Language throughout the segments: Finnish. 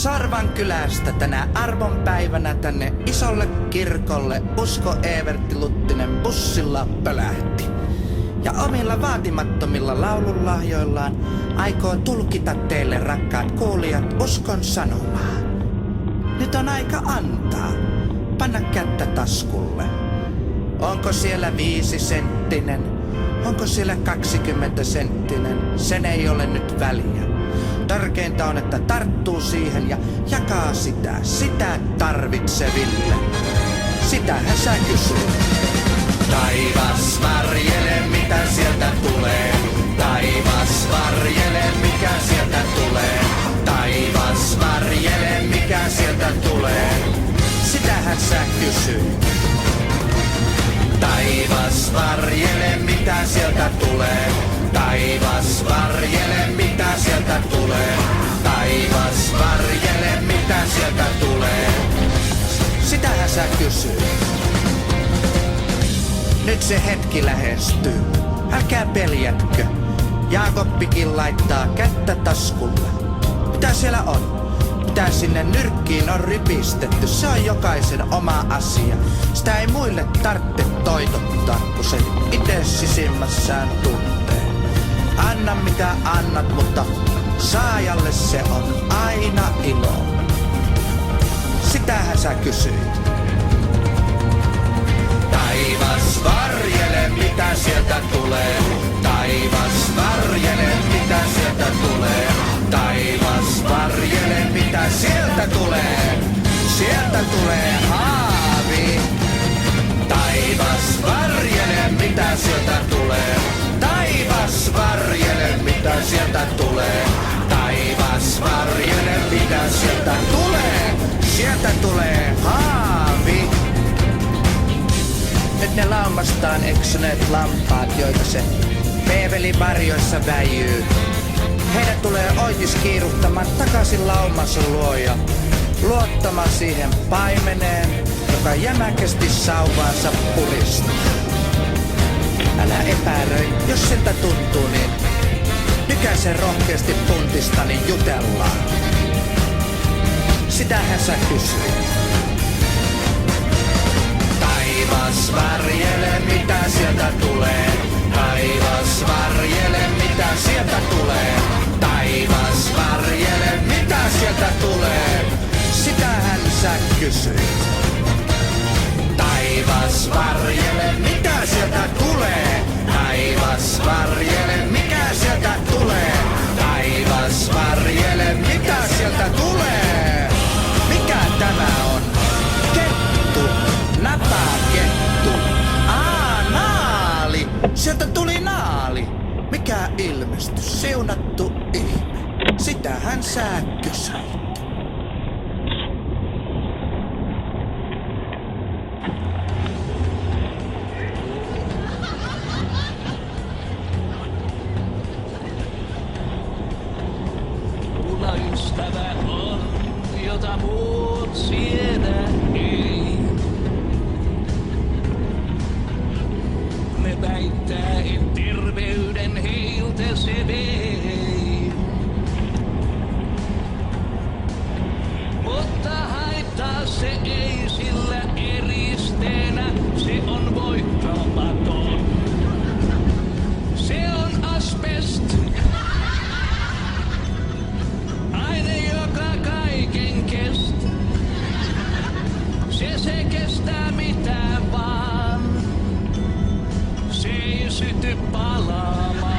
Sarvankylästä tänä arvonpäivänä tänne isolle kirkolle Usko Evertti Luttinen bussilla pölähti. Ja omilla vaatimattomilla laulunlahjoillaan aikoo tulkita teille, rakkaat kuulijat, uskon sanomaa. Nyt on aika antaa. Panna kättä taskulle. Onko siellä 5 senttinen? Onko siellä 20 senttinen? Sen ei ole nyt väliä. Tärkeintä on, että tarttuu siihen ja jakaa sitä tarvitseville. Sitähän sä kysyt. Taivas varjele, mitä sieltä tulee. Taivas varjele, mikä sieltä tulee. Taivas varjele, mikä sieltä tulee. Sitähän sä kysyt. Taivas varjele, mitä sieltä tulee. Taivas varjele, mitä sieltä tulee. Taivas varjele, mitä sieltä tulee. Sitähän sä kysyt. Nyt se hetki lähestyy. Älkää peljätkö. Jaakoppikin laittaa kättä taskulle. Mitä siellä on? Mitä sinne nyrkkiin on rypistetty? Se on jokaisen oma asia. Sitä ei muille tarvitse toitottaa, kun se itse sisimmässään tuntee. Anna mitä annat, mutta saajalle se on aina ilo. Sitähän sä kysyit. Taivas varjele, mitä sieltä tulee. Taivas varjele, mitä sieltä tulee. Taivas varjele, mitä sieltä tulee. Sieltä tulee haavi. Taivas varjele, mitä sieltä tulee. Taivas varjele, mitä sieltä tulee. Taivas varjele, mitä sieltä tulee. Sieltä tulee haavi. Nyt ne laumastaan eksyneet lampaat, joita se peeveli varjoissa väijyy. Heidän tulee oitis kiiruhtamaan takaisin laumansa luo ja luottamaan siihen paimeneen, joka jämäkästi sauvaansa puristaa. Älä epäröi, jos siltä tuntuu, niin nykäise rohkeasti puntista, niin jutellaan. Sitähän sä kysyt. Taivas varjele, mitä sieltä tulee. Taivas varjele, mitä sieltä tulee. Taivas varjele, mitä sieltä tulee. Sitähän sä kysyit. Taivas varjele, mitä sieltä tulee. Taivas varjele, mikä sieltä tulee. Taivas varjele, mitä sieltä tulee. Mikä tämä on? Kettu, napakettu. Naali. Sieltä tuli naali. Mikä ilmestys, siunattu ihme. Sitähän sä kysyit. Ystävä on, jota muut siedä ei. Ne väittää, et terveyden heiltä se vei. Mutta haittaa se ei, sillä eristeenä se on voittamaton. Se on asbest. Aine, joka kaiken kestää. Se kestää mitään vaan. Se ei syty palaamaan.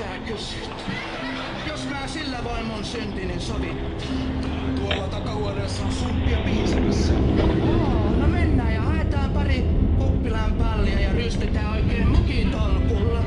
sä kysyt? Jos mä sillä voin mun syntini sovittaa. Tuolla takahuoneessa on sumppia piisamässä. No mennään ja haetaan pari kuppilan pallia ja rystetään oikein mukitolkulla.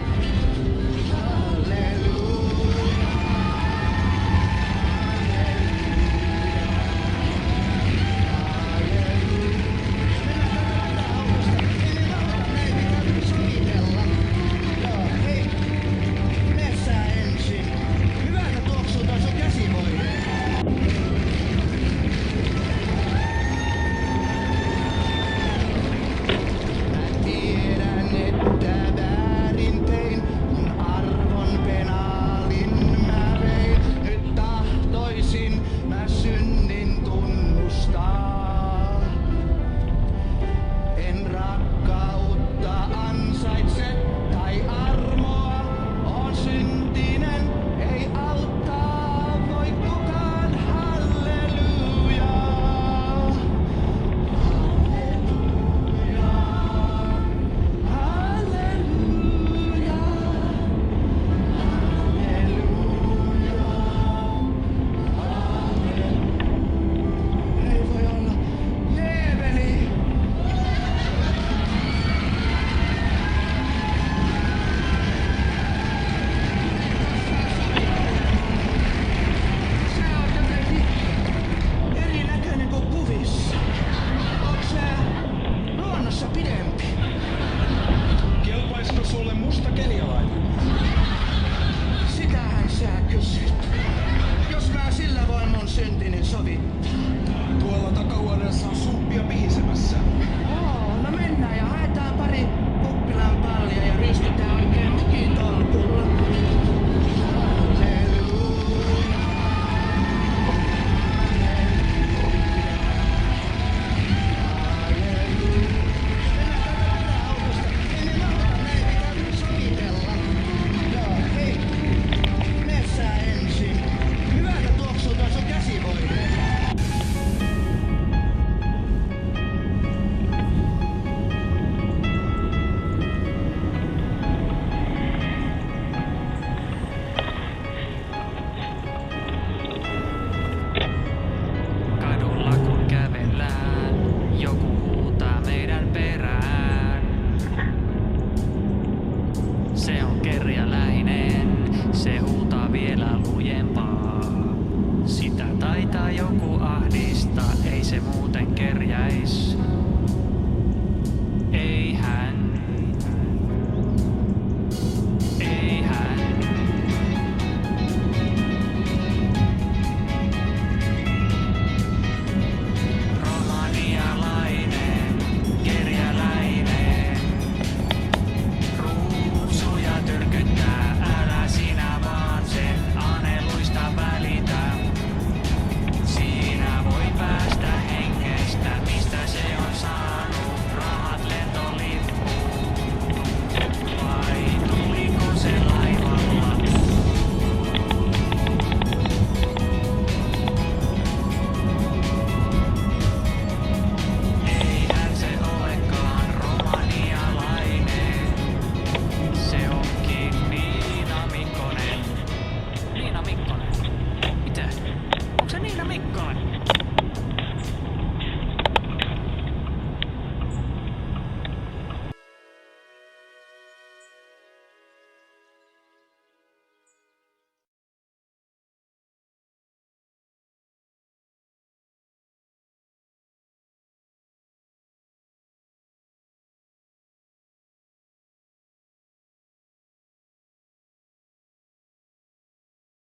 Syntini sovittaa. Tuolla takahuoneessa on sumppia piisamässä. No mennään ja haetaan pari kuppilan pallia ja rystetään oikein mukitolkulla. Se on kerjäläinen, se huutaa vielä lujempaa. Sitä taitaa joku ahdistaa, ei se muuten kerjäis.